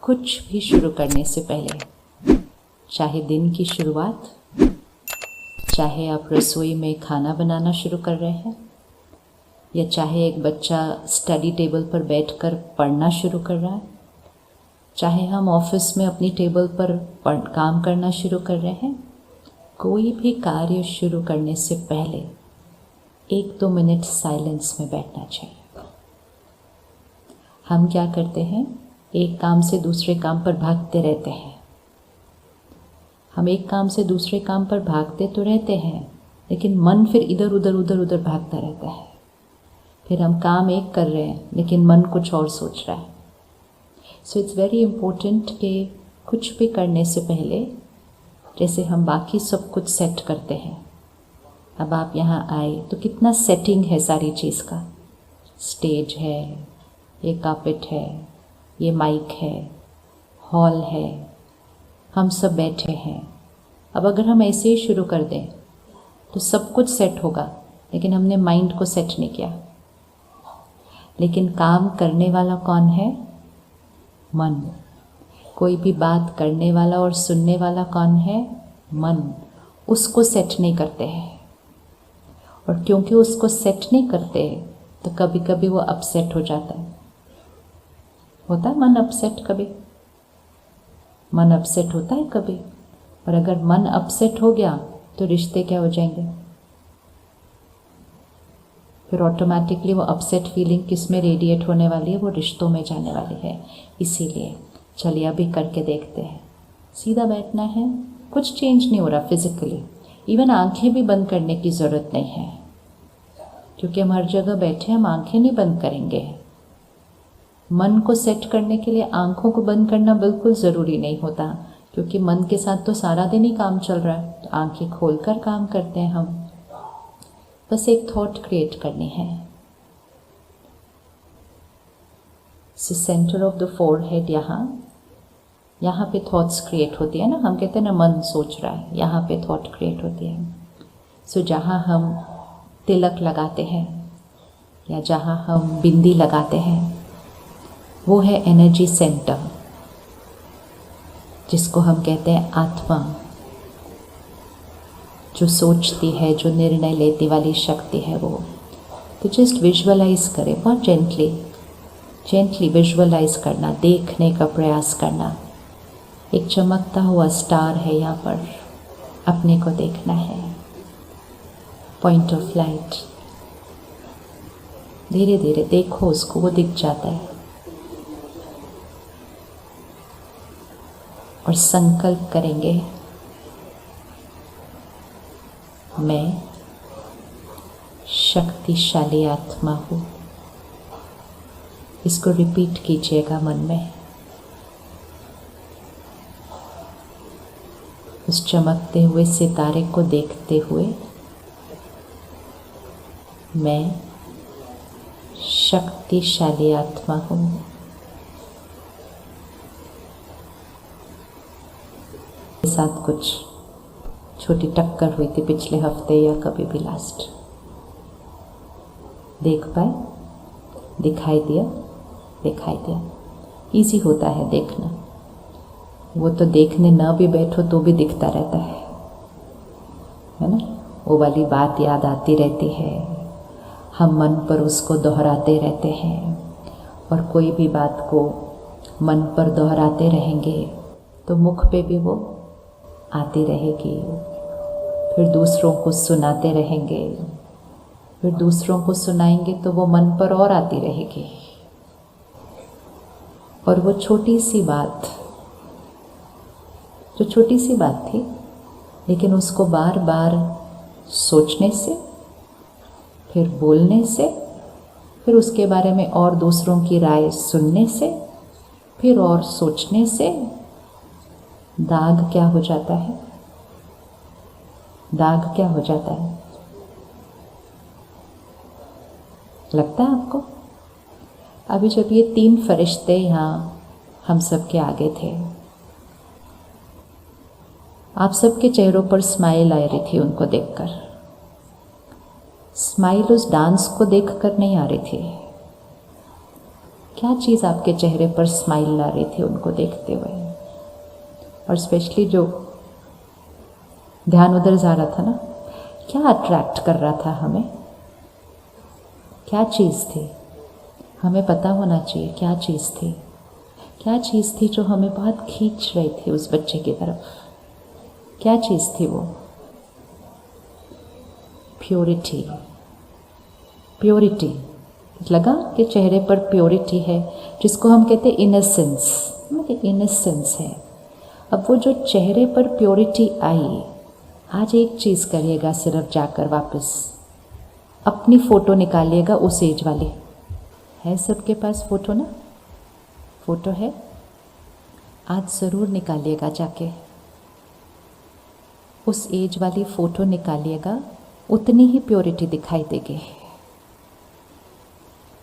कुछ भी शुरू करने से पहले, चाहे दिन की शुरुआत, चाहे आप रसोई में खाना बनाना शुरू कर रहे हैं, या चाहे एक बच्चा स्टडी टेबल पर बैठकर पढ़ना शुरू कर रहा है, चाहे हम ऑफिस में अपनी टेबल पर काम करना शुरू कर रहे हैं, कोई भी कार्य शुरू करने से पहले 1-2 मिनट साइलेंस में बैठना चाहिए। हम क्या करते हैं, एक काम से दूसरे काम पर भागते रहते हैं। हम एक काम से दूसरे काम पर भागते तो रहते हैं, लेकिन मन फिर इधर उधर भागता रहता है। फिर हम काम एक कर रहे हैं, लेकिन मन कुछ और सोच रहा है। सो इट्स वेरी इम्पोर्टेंट कि कुछ भी करने से पहले, जैसे हम बाकी सब कुछ सेट करते हैं, अब आप यहाँ आए तो कितना सेटिंग है सारी चीज़ का। स्टेज है, ये कार्पेट है, ये माइक है, हॉल है, हम सब बैठे हैं। अब अगर हम ऐसे ही शुरू कर दें तो सब कुछ सेट होगा, लेकिन हमने माइंड को सेट नहीं किया। लेकिन काम करने वाला कौन है? मन। कोई भी बात करने वाला और सुनने वाला कौन है? मन। उसको सेट नहीं करते हैं, और क्योंकि उसको सेट नहीं करते तो कभी कभी वो अपसेट हो जाता है। होता है मन अपसेट कभी? मन अपसेट होता है कभी? और अगर मन अपसेट हो गया तो रिश्ते क्या हो जाएंगे? फिर ऑटोमेटिकली वो अपसेट फीलिंग किस में रेडिएट होने वाली है? वो रिश्तों में जाने वाली है। इसीलिए चलिए अभी करके देखते हैं। सीधा बैठना है, कुछ चेंज नहीं हो रहा फिजिकली। इवन आंखें भी बंद करने की ज़रूरत नहीं है, क्योंकि हम हर जगह बैठे, हम आंखें नहीं बंद करेंगे। मन को सेट करने के लिए आंखों को बंद करना बिल्कुल ज़रूरी नहीं होता, क्योंकि मन के साथ तो सारा दिन ही काम चल रहा है। तो आंखें खोलकर काम करते हैं हम। बस एक थॉट क्रिएट करनी है। सेंटर ऑफ द फोरहेड, यहाँ पे थॉट्स क्रिएट होती है ना। हम कहते हैं ना मन सोच रहा है, यहाँ पे थॉट क्रिएट होती है। सो जहाँ हम तिलक लगाते हैं या जहाँ हम बिंदी लगाते हैं, वो है एनर्जी सेंटर, जिसको हम कहते हैं आत्मा, जो सोचती है, जो निर्णय लेती वाली शक्ति है वो। तो जस्ट विजुअलाइज करें, बहुत जेंटली विजुअलाइज करना, देखने का प्रयास करना। एक चमकता हुआ स्टार है यहाँ पर, अपने को देखना है। पॉइंट ऑफ लाइट, धीरे धीरे देखो उसको, वो दिख जाता है। और संकल्प करेंगे, मैं शक्तिशाली आत्मा हूँ। इसको रिपीट कीजिएगा मन में। उस चमकते हुए सितारे को देखते हुए, मैं शक्तिशाली आत्मा हूँ। साथ कुछ छोटी टक्कर हुई थी पिछले हफ्ते या कभी भी लास्ट, देख पाए? दिखाई दिया। इजी होता है देखना। वो तो देखने ना भी बैठो तो भी दिखता रहता है ना। वो वाली बात याद आती रहती है, हम मन पर उसको दोहराते रहते हैं। और कोई भी बात को मन पर दोहराते रहेंगे तो मुख पे भी वो आती रहेगी। फिर दूसरों को सुनाते रहेंगे, फिर दूसरों को सुनाएंगे तो वो मन पर और आती रहेगी। और वो छोटी सी बात, जो छोटी सी बात थी, लेकिन उसको बार बार सोचने से, फिर बोलने से, फिर उसके बारे में और दूसरों की राय सुनने से, फिर और सोचने से दाग क्या हो जाता है? दाग क्या हो जाता है? लगता है आपको? अभी जब ये 3 फरिश्ते यहाँ हम सब के आगे थे, आप सबके चेहरों पर स्माइल आ रही थी उनको देखकर। स्माइल उस डांस को देखकर नहीं आ रही थी, क्या चीज़ आपके चेहरे पर स्माइल ला रही थी उनको देखते हुए? और स्पेशली जो ध्यान उधर जा रहा था ना, क्या अट्रैक्ट कर रहा था हमें? क्या चीज़ थी? हमें पता होना चाहिए क्या चीज़ थी। क्या चीज़ थी जो हमें बहुत खींच रही थी उस बच्चे की तरफ? क्या चीज़ थी वो? प्योरिटी। प्योरिटी लगा कि चेहरे पर प्योरिटी है, जिसको हम कहते हैं इनसेंस। इनसेंस है। अब वो जो चेहरे पर प्योरिटी आई, आज एक चीज़ करिएगा, सिर्फ जाकर वापस अपनी फ़ोटो निकालिएगा उस एज वाली। है सबके पास फ़ोटो ना? फ़ोटो है? आज ज़रूर निकालिएगा, जाके उस एज वाली फ़ोटो निकालिएगा, उतनी ही प्योरिटी दिखाई देगी।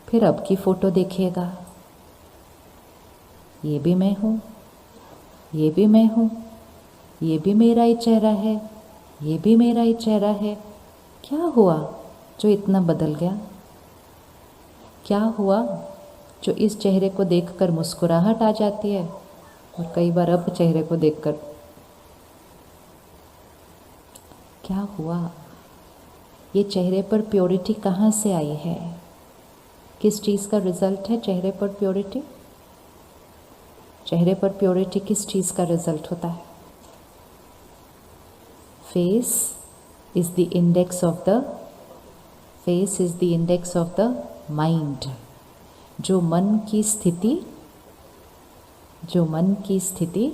फिर अब की फ़ोटो देखिएगा, ये भी मैं हूँ, ये भी मैं हूँ, ये भी मेरा ही चेहरा है, ये भी मेरा ही चेहरा है। क्या हुआ जो इतना बदल गया? क्या हुआ जो इस चेहरे को देखकर मुस्कुराहट आ जाती है, और कई बार अब चेहरे को देखकर क्या हुआ? ये चेहरे पर प्योरिटी कहाँ से आई है? किस चीज़ का रिज़ल्ट है चेहरे पर प्योरिटी? चेहरे पर प्योरिटी किस चीज़ का रिज़ल्ट होता है? Face is the index of the face is the index of the mind. जो मन की स्थिति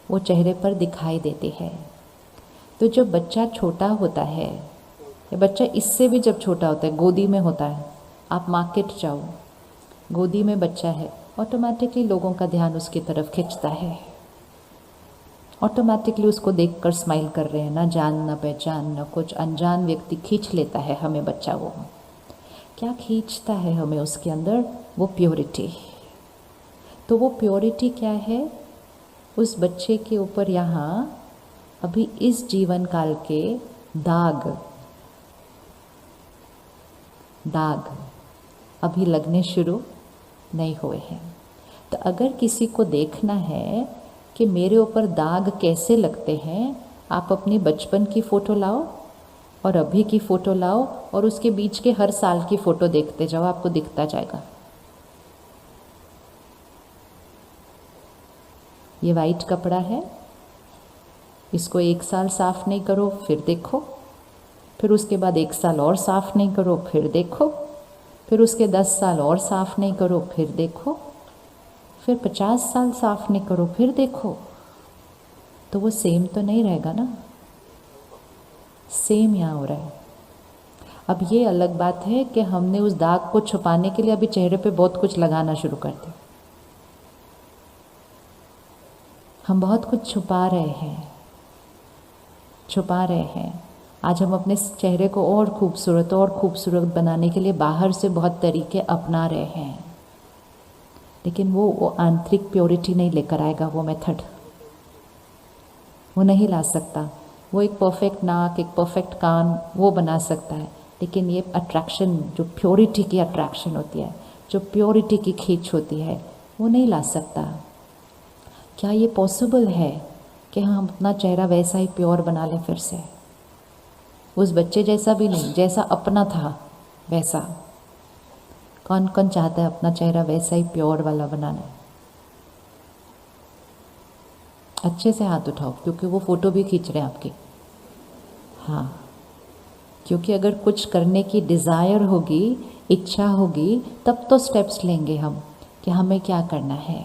वो चेहरे पर दिखाई देती है। तो जब बच्चा छोटा होता है, या बच्चा इससे भी जब छोटा होता है, गोदी में होता है, आप मार्केट जाओ, गोदी में बच्चा है, ऑटोमेटिकली लोगों का ध्यान उसकी तरफ खिंचता है। ऑटोमेटिकली उसको देखकर स्माइल कर रहे हैं, ना जान ना पहचान ना कुछ, अनजान व्यक्ति खींच लेता है हमें बच्चा। वो क्या खींचता है हमें उसके अंदर? वो प्योरिटी। तो वो प्योरिटी क्या है? उस बच्चे के ऊपर यहाँ अभी इस जीवन काल के दाग अभी लगने शुरू नहीं हुए हैं। तो अगर किसी को देखना है कि मेरे ऊपर दाग कैसे लगते हैं, आप अपनी बचपन की फ़ोटो लाओ और अभी की फ़ोटो लाओ, और उसके बीच के हर साल की फ़ोटो देखते जाओ, आपको दिखता जाएगा। ये वाइट कपड़ा है, इसको 1 साल साफ़ नहीं करो, फिर देखो, फिर उसके बाद 1 साल और साफ़ नहीं करो, फिर देखो, फिर उसके 10 साल और साफ़ नहीं करो, फिर देखो, फिर 50 साल साफ़ नहीं करो, फिर देखो। तो वो सेम तो नहीं रहेगा ना, सेम यहाँ हो रहा है। अब ये अलग बात है कि हमने उस दाग को छुपाने के लिए अभी चेहरे पे बहुत कुछ लगाना शुरू कर दिया। हम बहुत कुछ छुपा रहे हैं। आज हम अपने चेहरे को और खूबसूरत बनाने के लिए बाहर से बहुत तरीके अपना रहे हैं, लेकिन वो आंतरिक प्योरिटी नहीं लेकर आएगा। वो मेथड वो नहीं ला सकता। वो एक परफेक्ट नाक, एक परफेक्ट कान वो बना सकता है, लेकिन ये अट्रैक्शन, जो प्योरिटी की अट्रैक्शन होती है, जो प्योरिटी की खींच होती है, वो नहीं ला सकता। क्या ये पॉसिबल है कि हम अपना चेहरा वैसा ही प्योर बना लें फिर से? उस बच्चे जैसा भी नहीं, जैसा अपना था वैसा। कौन कौन चाहता है अपना चेहरा वैसा ही प्योर वाला बनाना? अच्छे से हाथ उठाओ, क्योंकि वो फ़ोटो भी खींच रहे हैं आपकी। हाँ, क्योंकि अगर कुछ करने की डिज़ायर होगी, इच्छा होगी, तब तो स्टेप्स लेंगे हम कि हमें क्या करना है।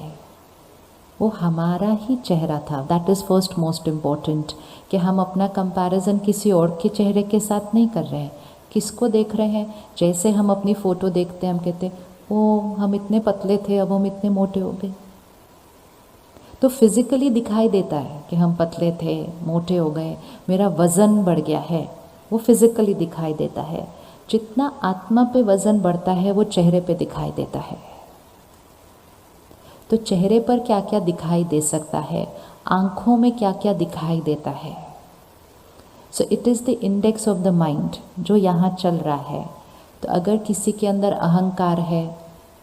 वो हमारा ही चेहरा था। That is first most important, कि हम अपना कंपैरिजन किसी और के चेहरे के साथ नहीं कर रहे हैं। किसको देख रहे हैं? जैसे हम अपनी फ़ोटो देखते हैं, हम कहते हैं ओ हम इतने पतले थे, अब हम इतने मोटे हो गए। तो फिज़िकली दिखाई देता है कि हम पतले थे, मोटे हो गए, मेरा वज़न बढ़ गया है, वो फिज़िकली दिखाई देता है। जितना आत्मा पे वज़न बढ़ता है वो चेहरे पे दिखाई देता है। तो चेहरे पर क्या क्या दिखाई दे सकता है, आँखों में क्या क्या दिखाई देता है। So it is the index of the mind जो यहाँ चल रहा है। तो अगर किसी के अंदर अहंकार है,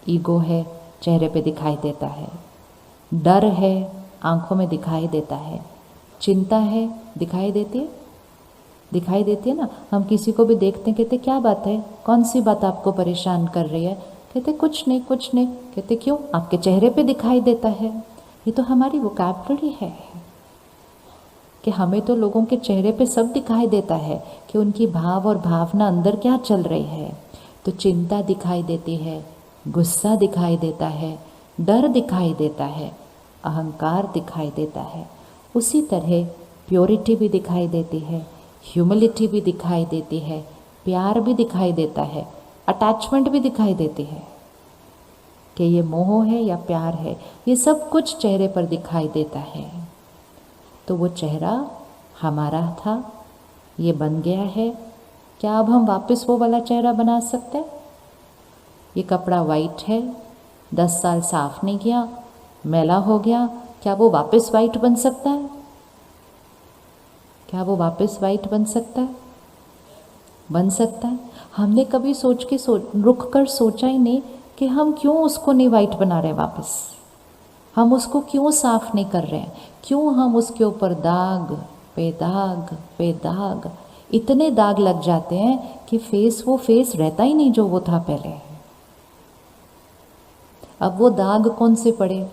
ईगो है, चेहरे पे दिखाई देता है, डर है आंखों में दिखाई देता है, चिंता है दिखाई देती है, दिखाई देती है ना। हम किसी को भी देखते हैं, कहते क्या बात है, कौन सी बात आपको परेशान कर रही है, कहते कुछ नहीं कुछ नहीं, कहते क्यों, आपके चेहरे पे दिखाई देता है। ये तो हमारी वोकैबुलरी है कि हमें तो लोगों के चेहरे पे सब दिखाई देता है कि उनकी भाव और भावना अंदर क्या चल रही है। तो चिंता दिखाई देती है, गुस्सा दिखाई देता है, डर दिखाई देता है, अहंकार दिखाई देता है। उसी तरह प्योरिटी भी दिखाई देती है, ह्यूमिलिटी भी दिखाई देती है, प्यार भी दिखाई देता है, अटैचमेंट भी दिखाई देती है कि ये मोह है या प्यार है। ये सब कुछ चेहरे पर दिखाई देता है। तो वो चेहरा हमारा था, ये बन गया है। क्या अब हम वापस वो वाला चेहरा बना सकते हैं? ये कपड़ा वाइट है, 10 साल साफ नहीं किया, मैला हो गया, क्या वो वापस वाइट बन सकता है? क्या वो वापस वाइट बन सकता है? बन सकता है। हमने कभी रुक कर सोचा ही नहीं कि हम क्यों उसको नहीं वाइट बना रहे वापस, हम उसको क्यों साफ नहीं कर रहे हैं, क्यों हम उसके ऊपर दाग पे दाग इतने दाग लग जाते हैं कि वो फेस रहता ही नहीं जो वो था पहले। अब वो दाग कौन से पड़े,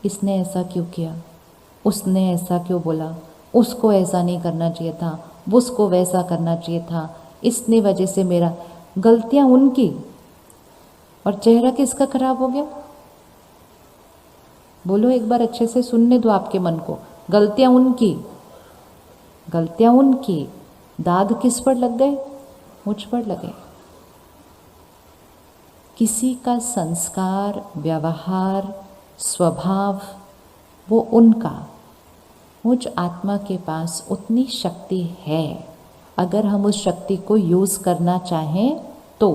इसने ऐसा क्यों किया, उसने ऐसा क्यों बोला, उसको ऐसा नहीं करना चाहिए था, उसको वैसा करना चाहिए था, इसने वजह से मेरा, गलतियां उनकी और चेहरा किसका खराब हो गया? बोलो एक बार अच्छे से सुनने दो आपके मन को। गलतियां उनकी, दाग किस पर लग गए? मुझ पर लगे। किसी का संस्कार, व्यवहार, स्वभाव वो उनका, मुझ आत्मा के पास उतनी शक्ति है। अगर हम उस शक्ति को यूज़ करना चाहें तो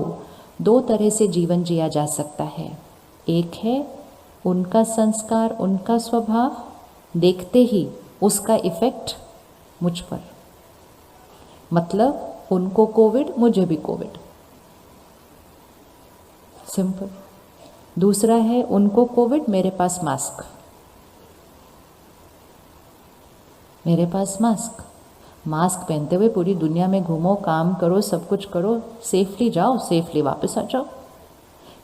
2 तरह से जीवन जिया जा सकता है। एक है उनका संस्कार, उनका स्वभाव, देखते ही उसका इफ़ेक्ट मुझ पर, मतलब उनको कोविड, मुझे भी कोविड, सिंपल। दूसरा है उनको कोविड, मेरे पास मास्क, मेरे पास मास्क पहनते हुए पूरी दुनिया में घूमो, काम करो, सब कुछ करो, सेफली जाओ, सेफली वापस आ जाओ।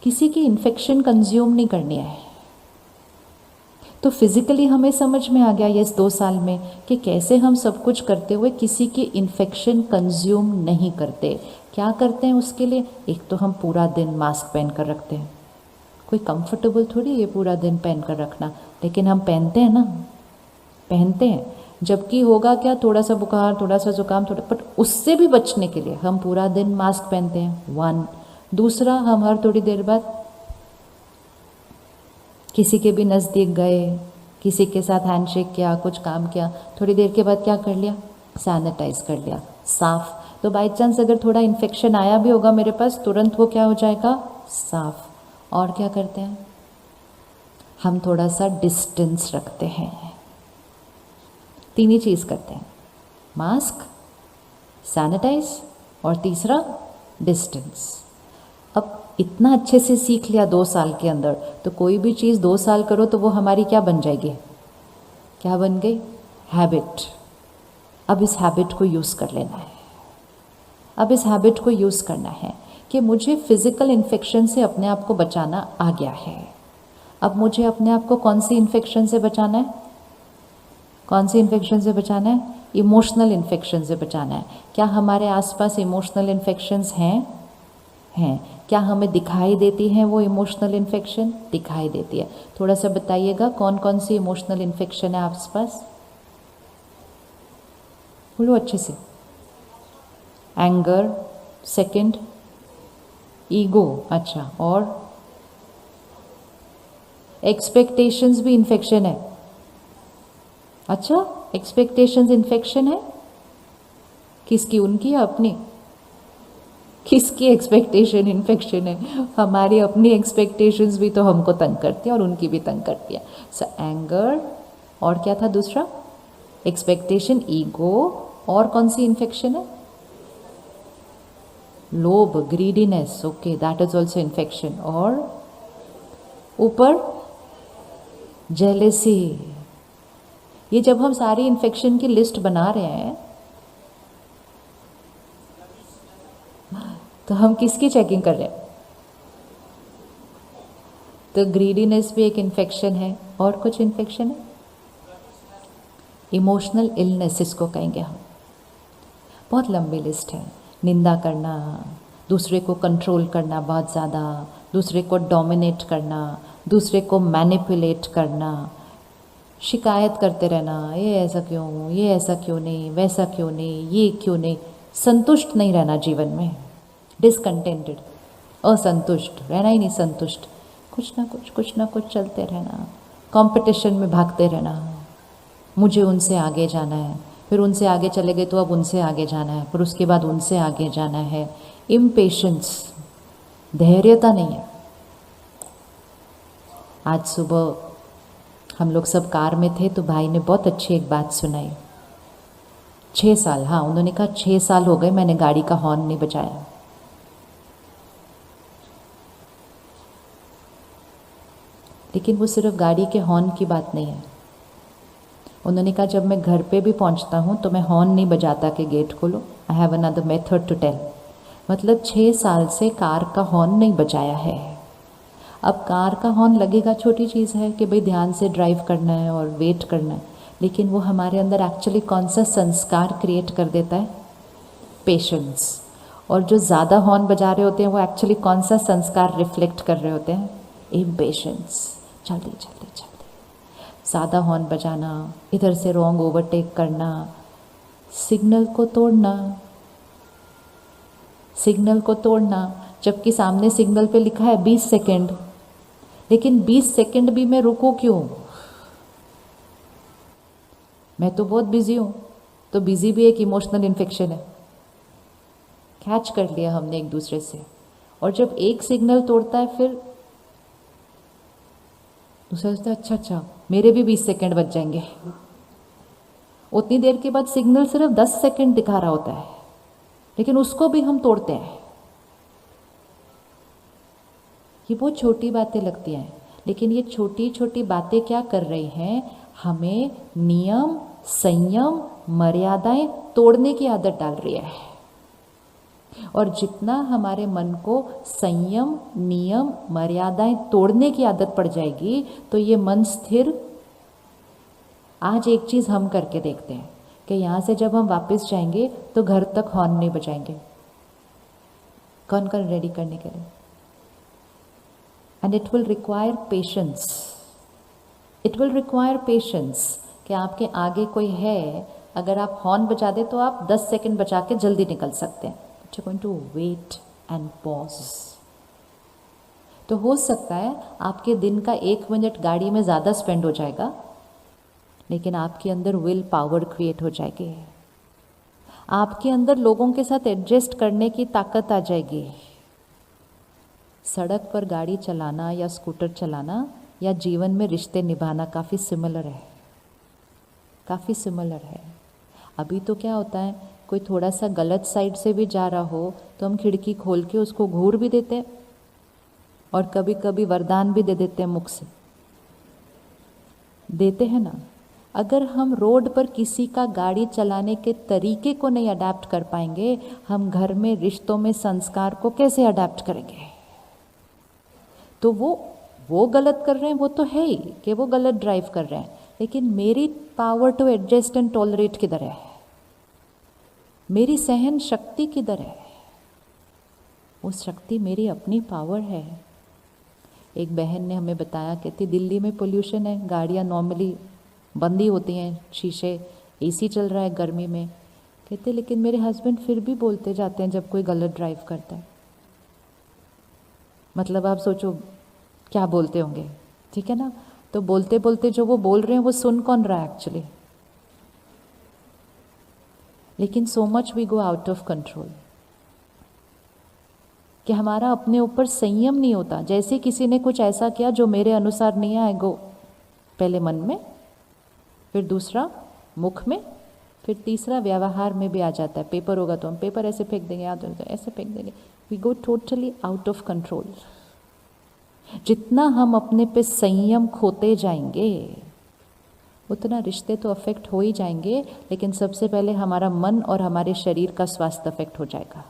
किसी की इन्फेक्शन कंज्यूम नहीं करनी है। तो फिज़िकली हमें समझ में आ गया ये इस 2 साल में कि कैसे हम सब कुछ करते हुए किसी की इन्फेक्शन कंज्यूम नहीं करते। क्या करते हैं उसके लिए? एक तो हम पूरा दिन मास्क पहन कर रखते हैं, कोई कंफर्टेबल थोड़ी ये पूरा दिन पहन कर रखना, लेकिन हम पहनते हैं ना, पहनते हैं। जबकि होगा क्या, थोड़ा सा बुखार, थोड़ा सा जुकाम, बट उससे भी बचने के लिए हम पूरा दिन मास्क पहनते हैं, 1। दूसरा, हम हर थोड़ी देर बाद किसी के भी नज़दीक गए, किसी के साथ हैंडशेक किया, कुछ काम किया, थोड़ी देर के बाद क्या कर लिया? सैनिटाइज कर लिया, साफ। तो बाई चांस अगर थोड़ा इन्फेक्शन आया भी होगा मेरे पास, तुरंत वो क्या हो जाएगा? साफ। और क्या करते हैं हम? थोड़ा सा डिस्टेंस रखते हैं। 3 ही चीज़ करते हैं, मास्क, सैनिटाइज और तीसरा डिस्टेंस। अब इतना अच्छे से सीख लिया 2 साल के अंदर, तो कोई भी चीज़ 2 साल करो तो वो हमारी क्या बन जाएगी? क्या बन गई? हैबिट। अब इस हैबिट को यूज़ कर लेना है। अब इस हैबिट को यूज़ करना है कि मुझे फिज़िकल इन्फेक्शन से अपने आप को बचाना आ गया है। अब मुझे अपने आप को कौन सी इन्फेक्शन से बचाना है? कौन सी इन्फेक्शन से बचाना है? इमोशनल इन्फेक्शन से बचाना है। क्या हमारे आसपास इमोशनल इन्फेक्शंस हैं? हैं। क्या हमें दिखाई देती हैं वो इमोशनल इन्फेक्शन? दिखाई देती है। थोड़ा सा बताइएगा कौन कौन सी इमोशनल इन्फेक्शन है आसपास? बोलो अच्छे से। एंगर, सेकंड ईगो, अच्छा, और एक्सपेक्टेशंस भी इन्फेक्शन है। अच्छा, एक्सपेक्टेशंस इन्फेक्शन है किसकी? उनकी या अपनी? किसकी एक्सपेक्टेशन इन्फेक्शन है? हमारी अपनी एक्सपेक्टेशंस भी तो हमको तंग करती है और उनकी भी तंग करती है। सो एंगर, और क्या था दूसरा? एक्सपेक्टेशन, ईगो, और कौन सी इन्फेक्शन है? लोभ, greediness, okay, that is also infection. और ऊपर जेलेसी। ये जब हम सारी इन्फेक्शन की लिस्ट बना रहे हैं तो हम किसकी चेकिंग कर रहे हैं? तो ग्रीडीनेस भी एक इन्फेक्शन है, और कुछ इन्फेक्शन है, इमोशनल इलनेस इसको कहेंगे हम। बहुत लंबी लिस्ट है। निंदा करना, दूसरे को कंट्रोल करना बहुत ज़्यादा, दूसरे को डोमिनेट करना, दूसरे को मैनिपुलेट करना, शिकायत करते रहना, ये ऐसा क्यों, ये ऐसा क्यों नहीं, वैसा क्यों नहीं, ये क्यों नहीं, संतुष्ट नहीं रहना जीवन में, डिसकंटेंटेड, असंतुष्ट रहना ही नहीं, संतुष्ट, कुछ ना कुछ चलते रहना, कंपटीशन में भागते रहना, मुझे उनसे आगे जाना है, फिर उनसे आगे चले गए तो अब उनसे आगे जाना है, फिर उसके बाद उनसे आगे जाना है, इम्पेशेंस, धैर्यता नहीं है। आज सुबह हम लोग सब कार में थे तो भाई ने बहुत अच्छी एक बात सुनाई। 6 साल, हाँ उन्होंने कहा 6 साल हो गए मैंने गाड़ी का हॉर्न नहीं बजाया। लेकिन वो सिर्फ गाड़ी के हॉर्न की बात नहीं है। उन्होंने कहा जब मैं घर पे भी पहुंचता हूँ तो मैं हॉर्न नहीं बजाता कि गेट खोलो, I have another method to tell. मतलब 6 साल से कार का हॉर्न नहीं बजाया है। अब कार का हॉर्न लगेगा छोटी चीज़ है कि भाई ध्यान से ड्राइव करना है और वेट करना है, लेकिन वो हमारे अंदर एक्चुअली कौन सा संस्कार क्रिएट कर देता है? पेशेंस। और जो ज़्यादा हॉर्न बजा रहे होते हैं वो एक्चुअली कौन सा संस्कार रिफ्लेक्ट कर रहे होते हैं? इम्पेशेंस, जल्दी जल्दी जल्दी। ज़्यादा हॉर्न बजाना, इधर से रॉन्ग ओवरटेक करना, सिग्नल को तोड़ना, सिग्नल को तोड़ना, जबकि सामने सिग्नल पे लिखा है 20 सेकेंड, लेकिन 20 सेकेंड भी मैं रुकूं क्यों? मैं तो बहुत बिजी हूँ। तो बिजी भी एक इमोशनल इन्फेक्शन है, कैच कर लिया हमने एक दूसरे से। और जब एक सिग्नल तोड़ता है फिर दूसरा सोचता है अच्छा मेरे भी 20 सेकेंड बच जाएंगे। उतनी देर के बाद सिग्नल सिर्फ 10 सेकेंड दिखा रहा होता है, लेकिन उसको भी हम तोड़ते हैं। ये बहुत छोटी बातें लगती हैं, लेकिन ये छोटी छोटी बातें क्या कर रही हैं? हमें नियम, संयम, मर्यादाएं तोड़ने की आदत डाल रही है। और जितना हमारे मन को संयम, नियम, मर्यादाएं तोड़ने की आदत पड़ जाएगी तो ये मन स्थिर। आज एक चीज़ हम करके देखते हैं कि यहाँ से जब हम वापस जाएंगे तो घर तक हॉर्न नहीं बजाएंगे। कौन कौन रेडी करने के लिए? And it will require patience. It will require patience कि आपके आगे कोई है, अगर आप हॉर्न बजा दे तो आप 10 सेकेंड बचा के जल्दी निकल सकते हैं। You're going to wait and pause. तो हो सकता है आपके दिन का 1 मिनट गाड़ी में ज़्यादा स्पेंड हो जाएगा, लेकिन आपके अंदर विल पावर क्रिएट हो जाएगी। आपके अंदर लोगों के साथ एडजस्ट करने की ताकत आ जाएगी। सड़क पर गाड़ी चलाना या स्कूटर चलाना या जीवन में रिश्ते निभाना काफ़ी सिमिलर है, काफ़ी सिमिलर है। अभी तो क्या होता है, कोई थोड़ा सा गलत साइड से भी जा रहा हो तो हम खिड़की खोल के उसको घूर भी देते हैं, और कभी कभी वरदान भी दे देते हैं, मुख से देते हैं ना। अगर हम रोड पर किसी का गाड़ी चलाने के तरीके को नहीं अडेप्ट कर पाएंगे, हम घर में रिश्तों में संस्कार को कैसे अडेप्ट करेंगे? तो वो गलत कर रहे हैं, वो तो है ही कि वो गलत ड्राइव कर रहे हैं, लेकिन मेरी power to adjust and tolerate किधर है? मेरी सहन शक्ति किधर है? वो शक्ति मेरी अपनी पावर है। एक बहन ने हमें बताया, कहती दिल्ली में पोल्यूशन है, गाड़ियाँ नॉर्मली बंद ही होती हैं, शीशे, एसी चल रहा है गर्मी में। कहते लेकिन मेरे हस्बैंड फिर भी बोलते जाते हैं जब कोई गलत ड्राइव करता है। मतलब आप सोचो क्या बोलते होंगे, ठीक है ना? तो बोलते बोलते जो वो बोल रहे हैं वो सुन कौन रहा है एक्चुअली? लेकिन so much we go out of control कि हमारा अपने ऊपर संयम नहीं होता। जैसे किसी ने कुछ ऐसा किया जो मेरे अनुसार नहीं है, गो पहले मन में, फिर दूसरा मुख में, फिर तीसरा व्यवहार में भी आ जाता है। पेपर होगा तो हम पेपर ऐसे फेंक देंगे, याद होगा ऐसे फेंक देंगे। We go totally out of control. जितना हम अपने पे संयम खोते जाएंगे उतना रिश्ते तो अफेक्ट हो ही जाएंगे, लेकिन सबसे पहले हमारा मन और हमारे शरीर का स्वास्थ्य अफेक्ट हो जाएगा।